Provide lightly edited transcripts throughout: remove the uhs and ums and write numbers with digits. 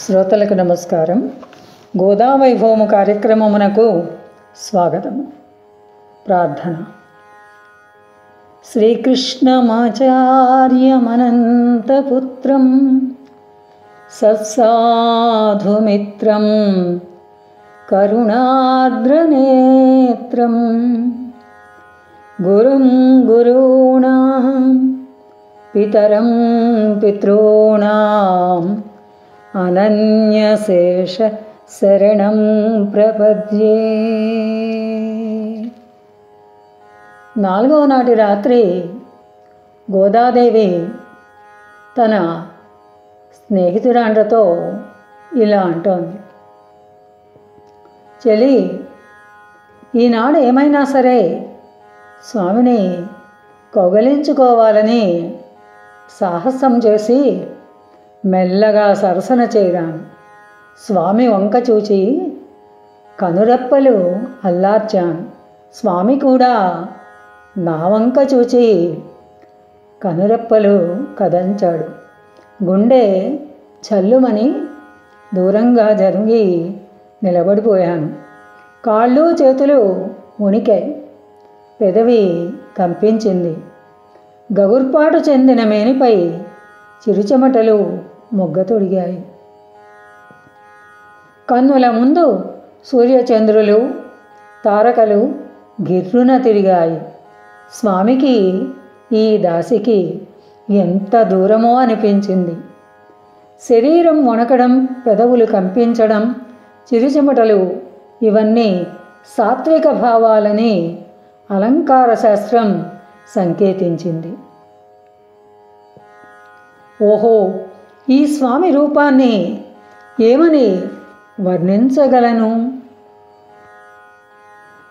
శ్రోతలకు నమస్కారం. గోదావైభవము కార్యక్రమమునకు స్వాగతము. ప్రార్థన. శ్రీకృష్ణమాచార్యమనంతపుత్రం సత్సాధుమిత్రం కరుణార్ద్రనేత్రం గురుం గురూణాం పితరం పితॄణాం అనన్యశేష శరణం ప్రపద్యే. 4వ నాటి రాత్రి గోదాదేవి తన స్నేహితురాండ్రతో ఇలా అంటోంది. చెలి, ఈనాడు ఏమైనా సరే స్వామిని కౌగలించుకోవాలని సాహసం చేసి మెల్లగా సరసన చేయగాను. స్వామి వంక చూచి కనురెప్పలు అల్లార్చాను. స్వామి కూడా నా వంక చూచి కనురెప్పలు కదంచాడు. గుండె చల్లుమని దూరంగా జరిగి నిలబడిపోయాను. కాళ్ళు చేతులు ఉనికాయి. పెదవి కంపించింది. గగుర్పాటు చెందిన మేనిపై చిరుచెమటలు మొగ్గతొడిగాయి. కన్నుల ముందు సూర్యచంద్రులు తారకలు గిర్రున తిరిగాయి. స్వామికి ఈ దాసికి ఎంత దూరమో అనిపించింది. శరీరం వణకడం, పెదవులు కంపించడం, చిరుచెమటలు ఇవన్నీ సాత్విక భావాలని అలంకార శాస్త్రం సంకేతించింది. ఓహో, ఈ స్వామి రూపాన్ని ఏమని వర్ణించగలను?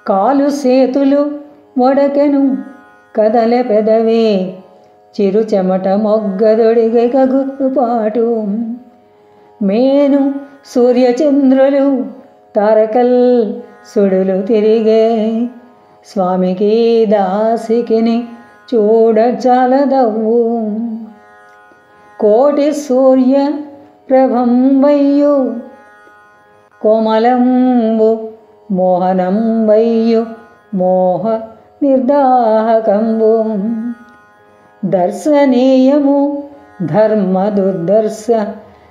కాలు సేతులు వడకెను కదలె పెదవి చిరు చెమట మొగ్గదొడిగె గగుపాటు మేను సూర్యచంద్రులు తారకల్ సుడులు తిరిగే స్వామికి దాసికిని చూడ చాలదవ్వు కోటి సూర్య ప్రభం వయ్యు కోమలంబు మోహనం వయ్యు మోహ నిర్దాహకంబు దర్శనీయము ధర్మ దుర్దర్శ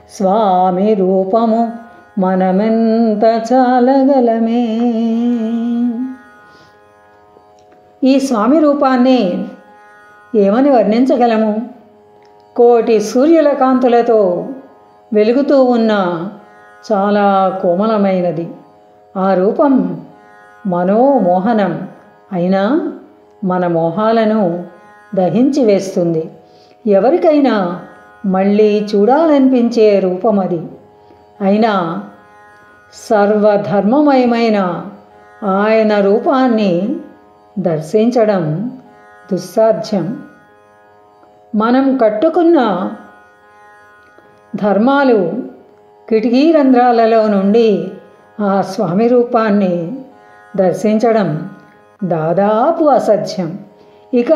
స్వామి రూపము మనమెంత చాలగలమే. ఈ స్వామి రూపాన్ని ఏమని వర్ణించగలము? కోటి సూర్యుల కాంతులతో వెలుగుతూ ఉన్న చాలా కోమలమైనది. ఆ రూపం మనోమోహనం అయినా మన మోహాలను దహించి వేస్తుంది. ఎవరికైనా మళ్ళీ చూడాలనిపించే రూపం అది. అయినా సర్వధర్మమయమైన ఆయన రూపాన్ని దర్శించడం దుస్సాధ్యం. మనం కట్టుకున్న ధర్మాలు కిటికీ రంధ్రాలలో నుండి ఆ స్వామి రూపాన్ని దర్శించడం దాదాపు అసాధ్యం. ఇక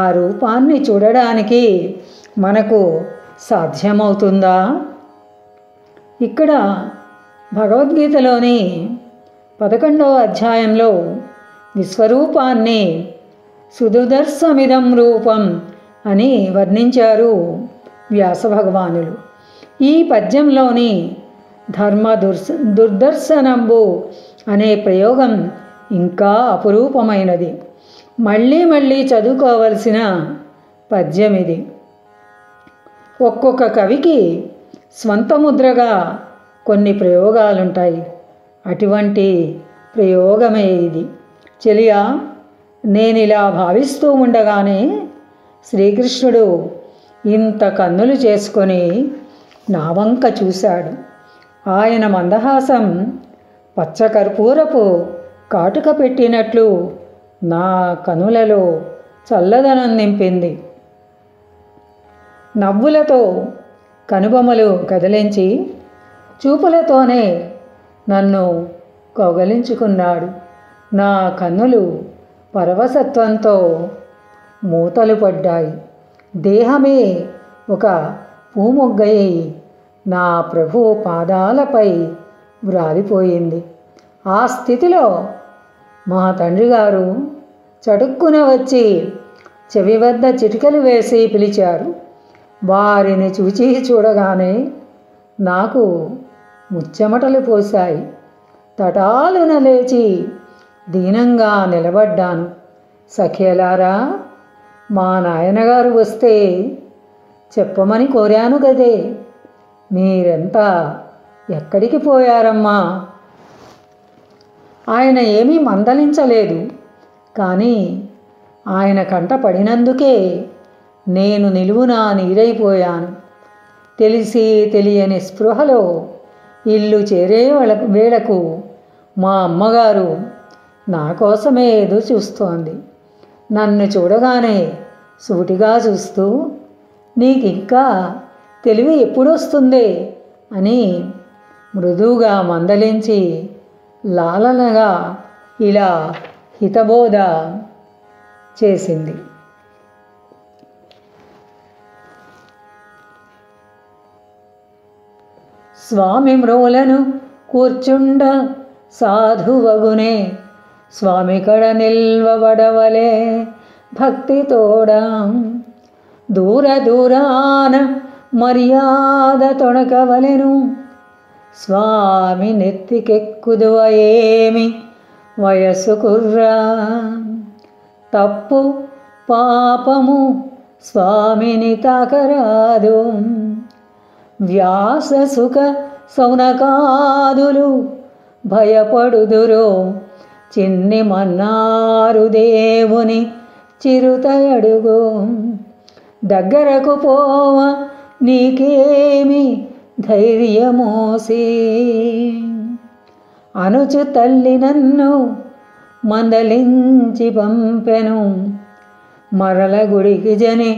ఆ రూపాన్ని చూడడానికి మనకు సాధ్యమవుతుందా? ఇక్కడ భగవద్గీతలోని 11వ అధ్యాయంలో విశ్వరూపాన్ని సుదుదర్శమిదం రూపం అని వర్ణించారు వ్యాస భగవానులు. ఈ పద్యంలోని ధర్మ దుర్దర్శనంబు అనే ప్రయోగం ఇంకా అపురూపమైనది. మళ్ళీ మళ్ళీ చదువుకోవలసిన పద్యం ఇది. ఒక్కొక్క కవికి స్వంత ముద్రగా కొన్ని ప్రయోగాలుంటాయి. అటువంటి ప్రయోగమే ఇది. చెలియా, నేనిలా భావిస్తూ ఉండగానే శ్రీకృష్ణుడు ఇంత కన్నులు చేసుకొని నా వంక చూశాడు. ఆయన మందహాసం పచ్చకర్పూరపు కాటుక పెట్టినట్లు నా కనులలో చల్లదనం నింపింది. నవ్వులతో కనుబొమలు కదిలించి చూపులతోనే నన్ను కౌగలించుకున్నాడు. నా కన్నులు పరవశత్వంతో మూతలు పడ్డాయి. దేహమే ఒక పూమొగ్గయి నా ప్రభువు పాదాలపై వ్రాలిపోయింది. ఆ స్థితిలో మా తండ్రి గారు చటుక్కున వచ్చి చెవి వద్ద చిటికలు వేసి పిలిచారు. వారిని చూడగానే నాకు ముచ్చెమటలు పోశాయి. తటాలున లేచి దీనంగా నిలబడ్డాను. సఖ్యలారా, మా నాయనగారు వస్తే చెప్పమని కోరాను కదే, మీరెంతా ఎక్కడికి పోయారమ్మా? ఆయన ఏమీ మందలించలేదు. కానీ ఆయన కంట పడినందుకే నేను నిలువునా నీరైపోయాను. తెలిసి తెలియని స్పృహలో ఇల్లు చేరే వేళకు మా అమ్మగారు నా కోసమే ఎదురు చూస్తోంది. నన్ను చూడగానే సూటిగా చూస్తూ, నీకింకా తెలివి ఎప్పుడొస్తుందే అని మృదువుగా మందలించి లాలనగా ఇలా హితబోధ చేసింది. స్వామి మ్రోలను కూర్చుండ సాధువగునే, స్వామి కడ నిల్వబడవలే భక్తితోడా, దూరాన మర్యాద తొణకవలెను, స్వామి నెత్తికెక్కుదువ ఏమి వయస్సు కుర్రా, తప్పు పాపము స్వామిని తాకరాదు, వ్యాస సుఖ సౌనకాదులు భయపడుదురు, చిన్ని మన్నారు దేవుని చిరుతయడుగు, దగ్గరకు పోవ నీకేమి ధైర్యమోసి, అనుచు తల్లి నన్ను మందలించి పంపెను, మరల గుడికి జని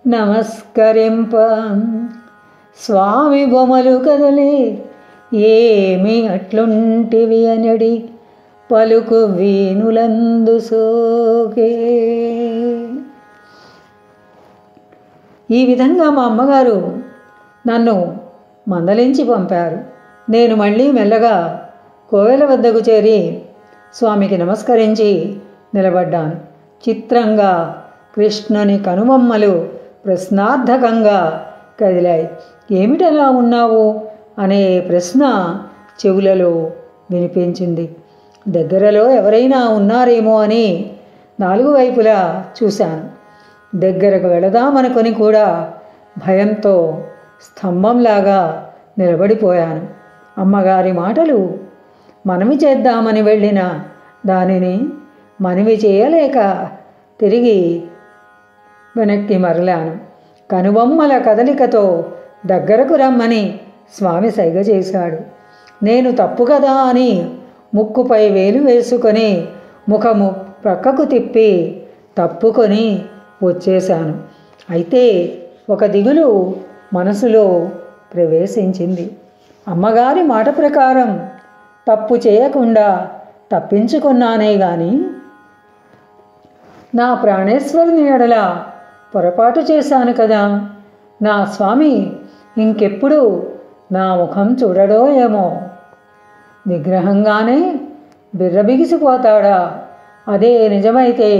నమస్కరింప, స్వామి బొమ్మలు కదలే ఏమి అట్లుంటివి అనడి పలుకు వీణులందు సోకే. ఈ విధంగా మా అమ్మగారు నన్ను మందలించి పంపారు. నేను మళ్ళీ మెల్లగా కోవెల వద్దకు చేరి స్వామికి నమస్కరించి నిలబడ్డాను. చిత్రంగా కృష్ణుని కనుబొమ్మలు ప్రశ్నార్థకంగా కదిలాయి. ఏమిటలా ఉన్నావు అనే ప్రశ్న చెవులలో వినిపించింది. దగ్గరలో ఎవరైనా ఉన్నారేమో అని నాలుగు వైపులా చూశాను. దగ్గరకు వెళదామనుకొని కూడా భయంతో స్తంభంలాగా నిలబడిపోయాను. అమ్మగారి మాటలు మనవి చేద్దామని వెళ్ళిన దానిని మనవి చేయలేక తిరిగి వెనక్కి మరలాను. కనుబొమ్మల కదలికతో దగ్గరకు రమ్మని స్వామి సైగ చేశాడు. నేను తప్పు కదా అని ముక్కుపై వేలు వేసుకొని ముఖము ప్రక్కకు తిప్పి తప్పుకొని వచ్చేశాను. అయితే ఒక దిగులు మనసులో ప్రవేశించింది. అమ్మగారి మాట ప్రకారం తప్పు చేయకుండా తప్పించుకున్నానే గాని నా ప్రాణేశ్వరుని ఎడల పొరపాటు చేశాను కదా. నా స్వామి ఇంకెప్పుడు నా ముఖం చూడడో ఏమో. విగ్రహంగానే బిర్రబిగిసిపోతాడా? అదే నిజమైతే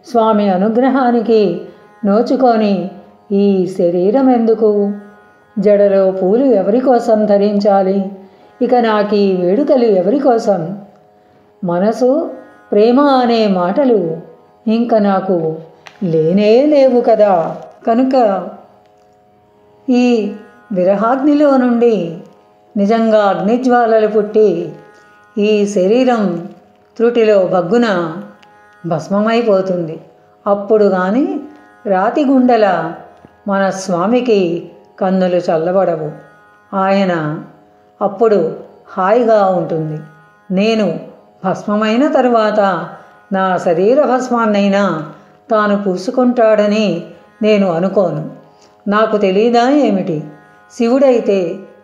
స్వామి అనుగ్రహానికి నోచుకొని ఈ శరీరం ఎందుకు? జడలో పూలు ఎవరి కోసం ధరించాలి? ఇక నాకు ఈ వేడుకలు ఎవరి కోసం? మనసు ప్రేమ అనే మాటలు ఇంక నాకు లేనే లేవు కదా. కనుక ఈ విరహాగ్నిలో నుండి నిజంగా అగ్నిజ్వాలలు పుట్టి ఈ శరీరం త్రుటిలో బగ్గున భస్మమైపోతుంది. అప్పుడు కానీ రాతి గుండెల మన స్వామికి కన్నులు చల్లబడవు. ఆయన అప్పుడు హాయిగా ఉంటుంది. నేను భస్మమైన తరువాత నా శరీర భస్మాన్నైనా తాను పూసుకుంటాడని నేను అనుకోను. నాకు తెలీదా ఏమిటి? శివుడైతే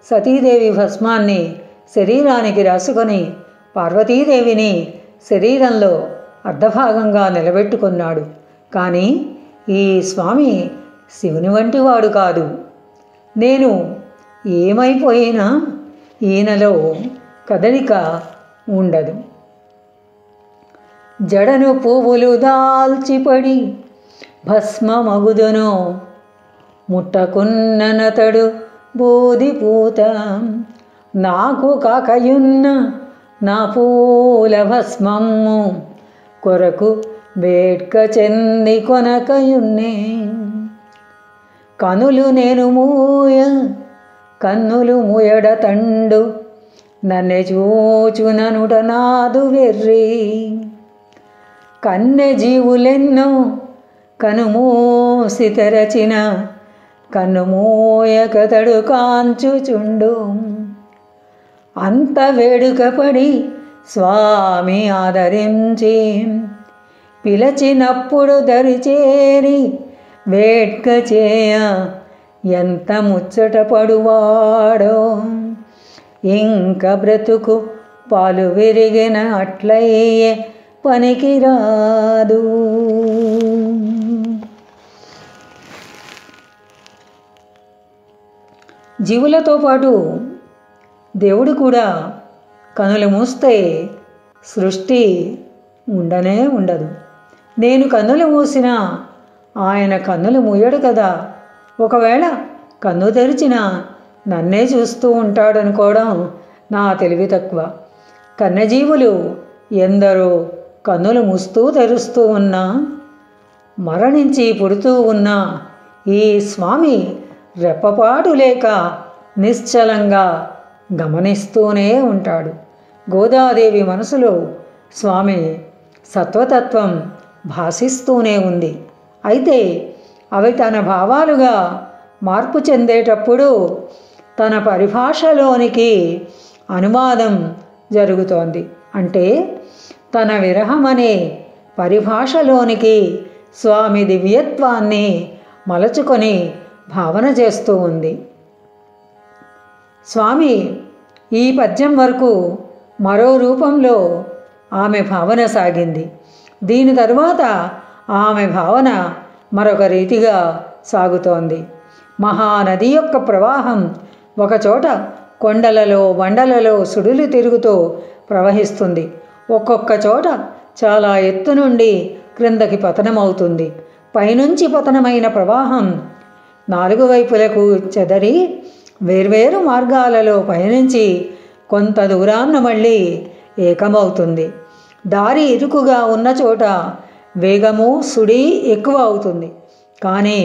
సతీదేవి భస్మాన్ని శరీరానికి రాసుకొని పార్వతీదేవిని శరీరంలో అర్ధభాగంగా నిలబెట్టుకున్నాడు. కానీ ఈ స్వామి శివుని వంటివాడు కాదు. నేను ఏమైపోయినా ఈయనలో కదలిక ఉండదు. జడను పువ్వులు దాల్చిపడి భస్మమగుదును, ముట్టకున్ననతడు బూదిపూత. నాకు కాకయున్న నా పూల భస్మమ్ము, కొరకు వేడ్క చెంది కొనకయున్నే. కనులు నేను మూయ కన్నులు మూయడ తండు, నన్నె చూచుననుట నాదు వెర్రి. కన్నె జీవులెన్నో కనుమూసి తెరచిన, కన్నుమూయకతడు కాంచుచుండు. అంత వేడుకపడి స్వామి ఆదరించి, పిలచినప్పుడు దరిచేరి వేడ్క చేయ, ఎంత ముచ్చట పడువాడో. ఇంక బ్రతుకు పాలు విరిగిన అట్లయ్యే పనికిరాదు. జీవులతో పాటు దేవుడు కూడా కనులు మూస్తే సృష్టి ఉండనే ఉండదు. నేను కన్నులు మూసినా ఆయన కన్నులు మూయడు కదా. ఒకవేళ కన్ను తెరిచినా నన్నే చూస్తూ ఉంటాడనుకోవడం నా తెలివి తక్కువ. కన్యజీవులు ఎందరో కన్నులు మూస్తూ తెరుస్తూ ఉన్నా, మరణించి పుడుతూ ఉన్నా ఈ స్వామి రెప్పపాటు లేక నిశ్చలంగా గమనిస్తూనే ఉంటాడు. గోదాదేవి మనసులో స్వామి సత్వతత్వం భాసిస్తూనే ఉంది. అయితే అవి తన భావాలుగా మార్పు చెందేటప్పుడు తన పరిభాషలోనికి అనువాదం జరుగుతోంది. అంటే తన విరహమనే పరిభాషలోనికి స్వామి దివ్యత్వాన్ని మలచుకొని భావన చేస్తూ ఉంది. స్వామి ఈ పద్యం వరకు మరో రూపంలో ఆమె భావన సాగింది. దీని తరువాత ఆమె భావన మరొక రీతిగా సాగుతోంది. మహానది యొక్క ప్రవాహం ఒకచోట కొండలలో బండలలో సుడులు తిరుగుతూ ప్రవహిస్తుంది. ఒక్కొక్క చోట చాలా ఎత్తు నుండి క్రిందకి పతనమవుతుంది. పైనుంచి పతనమైన ప్రవాహం నాలుగు వైపులకు చెదరి వేర్వేరు మార్గాలలో పయనించి కొంత దూరాన్న మళ్ళీ ఏకమవుతుంది. దారి ఇరుకుగా ఉన్న చోట వేగము సుడి ఎక్కువ అవుతుంది, కానీ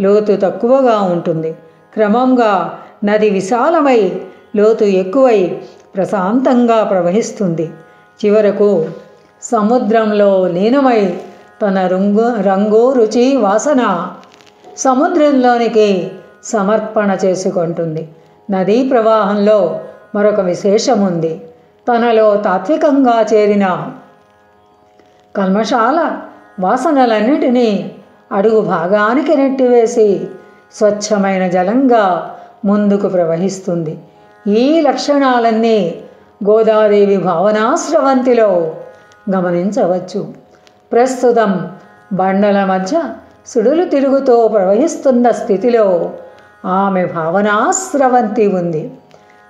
లోతు తక్కువగా ఉంటుంది. క్రమంగా నది విశాలమై లోతు ఎక్కువై ప్రశాంతంగా ప్రవహిస్తుంది. చివరకు సముద్రంలో లీనమై తన రంగు రుచి వాసన సముద్రంలోనికి సమర్పణ చేసుకుంటుంది. నదీ ప్రవాహంలో మరొక విశేషం ఉంది. తనలో తాత్వికంగా చేరిన కల్మషాల వాసనలన్నిటినీ అడుగు భాగానికి నెట్టివేసి స్వచ్ఛమైన జలంగా ముందుకు ప్రవహిస్తుంది. ఈ లక్షణాలన్నీ గోదాదేవి భావనాస్రవంతిలో గమనించవచ్చు. ప్రస్తుతం బండల మధ్య సుడులు తిరుగుతూ ప్రవహిస్తున్న స్థితిలో ఆమె భావనాస్రవంతి ఉంది.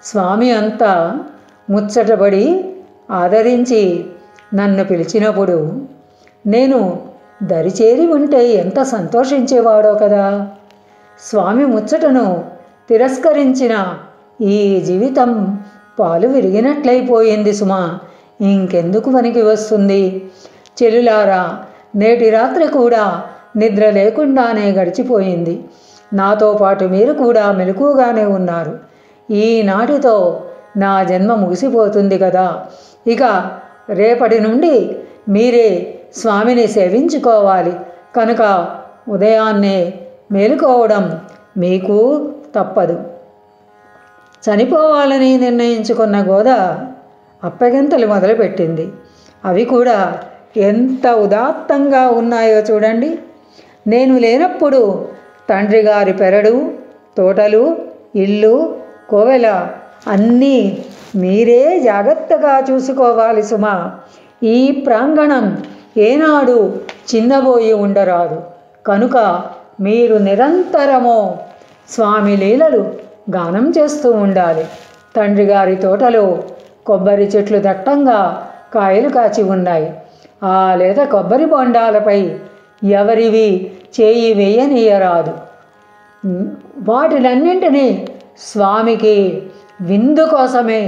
స్వామి అంతా ముచ్చటపడి ఆదరించి నన్ను పిలిచినప్పుడు నేను దరిచేరి ఉంటే ఎంత సంతోషించేవాడో కదా. స్వామి ముచ్చటను తిరస్కరించిన ఈ జీవితం పాలు విరిగినట్లయిపోయింది సుమా. ఇంకెందుకు పనికి వస్తుంది? చెల్లులారా, నేటి రాత్రి కూడా నిద్ర లేకుండానే గడిచిపోయింది. నాతో పాటు మీరు కూడా మెలకుగానే ఉన్నారు. ఈనాటితో నా జన్మ ముగిసిపోతుంది కదా. ఇక రేపటి నుండి మీరే స్వామిని సేవించుకోవాలి కనుక ఉదయాన్నే మేలుకోవడం మీకు తప్పదు. చనిపోవాలని నిర్ణయించుకున్న గోద అప్పగింతలు మొదలుపెట్టింది. అవి కూడా ఎంత ఉదాత్తంగా ఉన్నాయో చూడండి. నేను లేనప్పుడు తండ్రి గారి పెరడు, తోటలు, ఇల్లు, కోవెల అన్నీ మీరే జాగ్రత్తగా చూసుకోవాలి సుమా. ఈ ప్రాంగణం ఏనాడు చిన్నబోయి ఉండరాదు. కనుక మీరు నిరంతరము స్వామి లీలలు గానం చేస్తూ ఉండాలి. తండ్రి గారి తోటలో కొబ్బరి చెట్లు దట్టంగా కాయలు కాచి ఉన్నాయి. ఆ లేత కొబ్బరి బొండాలపై ఎవరివి చేయి వేయనీయరాదు. వాటినన్నింటినీ స్వామికి విందు కోసమే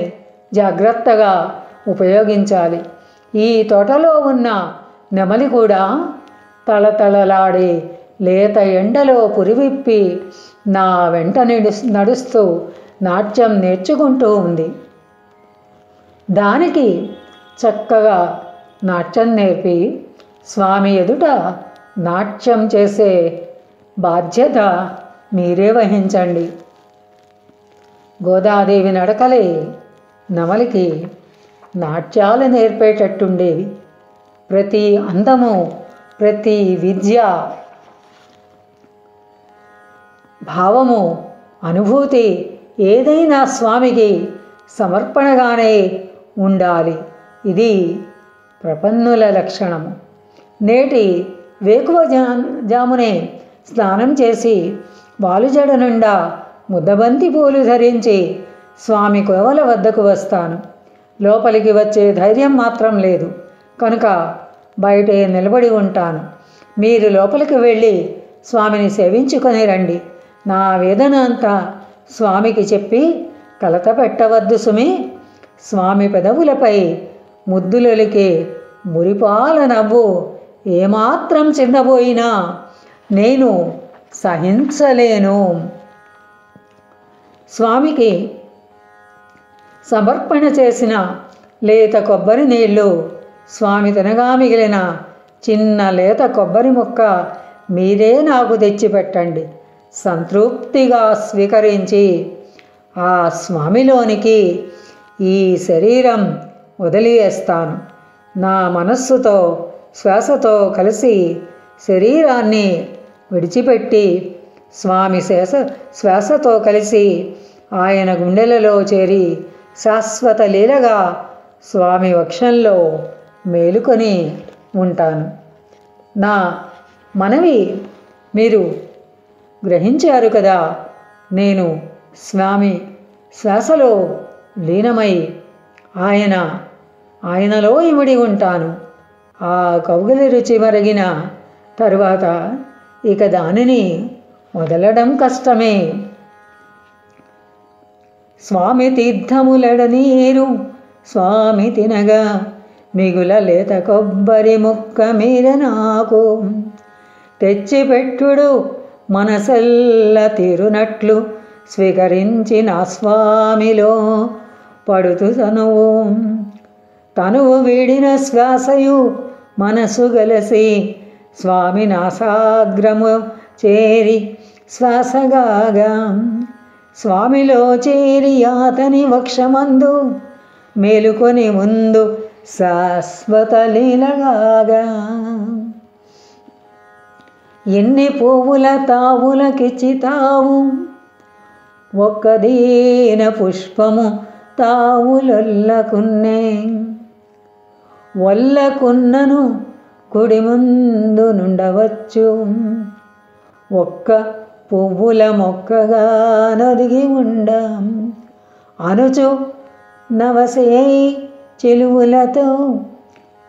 జాగ్రత్తగా ఉపయోగించాలి. ఈ తోటలో ఉన్న నెమలి కూడా తళతళలాడే లేత ఎండలో పురివిప్పి నా వెంట నడుస్తూ నాట్యం నేర్చుకుంటూ ఉంది. దానికి చక్కగా నాట్యం నేర్పి స్వామి ఎదుట నాట్యం చేసే బాధ్యత మీరే వహించండి. గోదాదేవి నడకలే నెమలికి నాట్యాలు నేర్పేటట్టుండేవి. ప్రతి అందము, ప్రతి విద్య, భావము, అనుభూతి ఏదైనా స్వామికి సమర్పణగానే ఉండాలి. ఇది ప్రపన్నుల లక్షణము. నేటి వేకువ జామునే స్నానం చేసి వాలుజడ నిండా ముద్దబంతి పూలు ధరించి స్వామి కోవల వద్దకు వస్తాను. లోపలికి వచ్చే ధైర్యం మాత్రం లేదు కనుక బయటే నిలబడి ఉంటాను. మీరు లోపలికి వెళ్ళి స్వామిని సేవించుకొని రండి. నా వేదన అంతా స్వామికి చెప్పి కలత పెట్టవద్దు సుమి. స్వామి పెదవులపై ముద్దులొలికే మురిపాల నవ్వు ఏమాత్రం చిన్నబోయినా నేను సహించలేను. స్వామికి సమర్పణ చేసిన లేత కొబ్బరి నీళ్ళు, స్వామి తినగా మిగిలిన చిన్న లేత కొబ్బరి ముక్క మీరే నాకు తెచ్చిపెట్టండి. సంతృప్తిగా స్వీకరించి ఆ స్వామిలోనికి ఈ శరీరం వదిలివేస్తాను. నా మనస్సుతో శ్వాసతో కలిసి శరీరాన్ని విడిచిపెట్టి స్వామి శ్వాసతో కలిసి ఆయన గుండెలలో చేరి శాశ్వత లీలగా స్వామి వక్షంలో మేలుకొని ఉంటాను. నా మనవి మీరు గ్రహించారు కదా. నేను స్వామి శ్వాసలో లీనమై ఆయనలో ఇమిడి ఉంటాను. ఆ కౌగిలి రుచి మరిగిన తరువాత ఇక దానిని వదలడం కష్టమే. స్వామి తీర్థములడ నీరు స్వామి తినగా మిగుల లేత కొబ్బరి ముక్క మీర నాకు తెచ్చిపెట్టుడు మనసెల్ల తీరునట్లు స్వీకరించి నా స్వామిలో పడుతు తనువు వీడిన శ్వాసయు మనసు గలసి స్వామి నాసాగ్రము చేరి శ్వాసగాగా స్వామిలో చేరి అతని వక్షమందు మేలుకొని ముందు శాశ్వత లీలగాగా ఎన్ని పువ్వుల తావులకిచ్చి తావు ఒక్కదీన పుష్పము తావులొల్లకున్నే వల్లకున్నను కుడి ముందు నుండవచ్చు ఒక్క పువ్వుల మొక్కగా నొదిగి ఉండ అనుచు నవసే చెలువులతో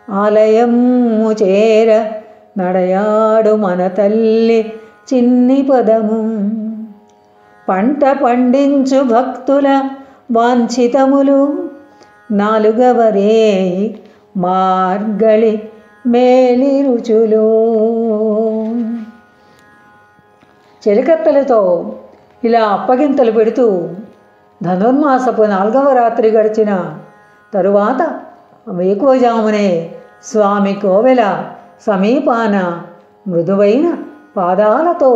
ఆలయము చేర నడయాడు మన తల్లి చిన్ని పదము పంట పండించు భక్తుల వాంఛితములు నాలుగవరే మార్గళి మేలి రుచులు. చెలికత్తెలతో ఇలా అప్పగింతలు పెడుతూ ధనుర్మాసపు 4వ రాత్రి గడిచిన తరువాత వేకువజామునే స్వామి కోవెల సమీపాన మృదువైన పాదాలతో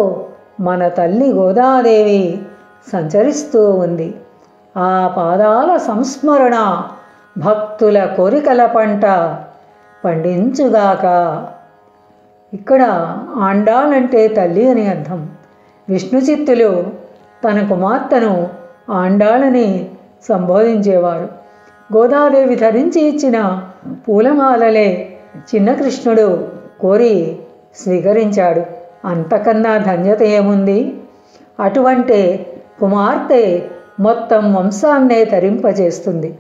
మన తల్లి గోదాదేవి సంచరిస్తూ ఉంది. ఆ పాదాల సంస్మరణ భక్తుల కోరికల పంట పండించుగాక. ఇక్కడ ఆండాళ్ళంటే తల్లి అని అర్థం. విష్ణు చిత్తులు తన కుమార్తెను ఆండాళ్ళని సంబోధించేవారు. గోదాదేవి ధరించి ఇచ్చిన పూలమాలలే చిన్న కృష్ణుడు కోరి స్వీకరించాడు. అంతకన్నా ధన్యత ఏముంది? అటువంటి కుమార్తె మొత్తం వంశాన్నే తరింపజేస్తుంది.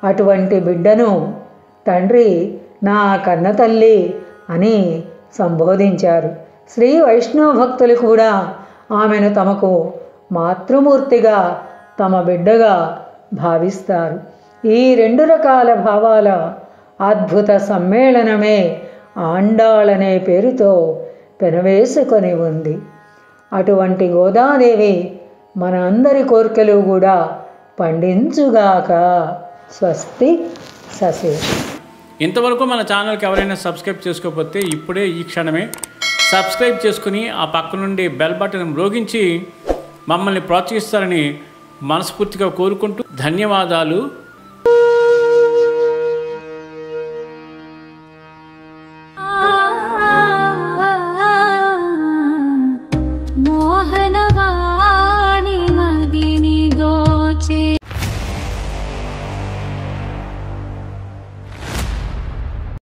అటువంటి బిడ్డను తండ్రి నా కన్నతల్లి అని సంబోధించారు. శ్రీ వైష్ణవ భక్తులు కూడా ఆమెను తమకు మాతృమూర్తిగా, తమ బిడ్డగా భావిస్తారు. ఈ రెండు రకాల భావాల అద్భుత సమ్మేళనమే ఆండాళనే పేరుతో పెనవేసుకొని ఉంది. అటువంటి గోదాదేవి మన అందరి కోరికలు కూడా పండించుగాక. స్వస్తి. సశేష్. ఇంతవరకు మన ఛానల్కి ఎవరైనా సబ్స్క్రైబ్ చేసుకోకపోతే ఇప్పుడే ఈ క్షణమే సబ్స్క్రైబ్ చేసుకుని ఆ పక్క నుండి బెల్ బటన్ మ్రోగించి మమ్మల్ని ప్రోత్సహిస్తారని మనస్ఫూర్తిగా కోరుకుంటూ ధన్యవాదాలు.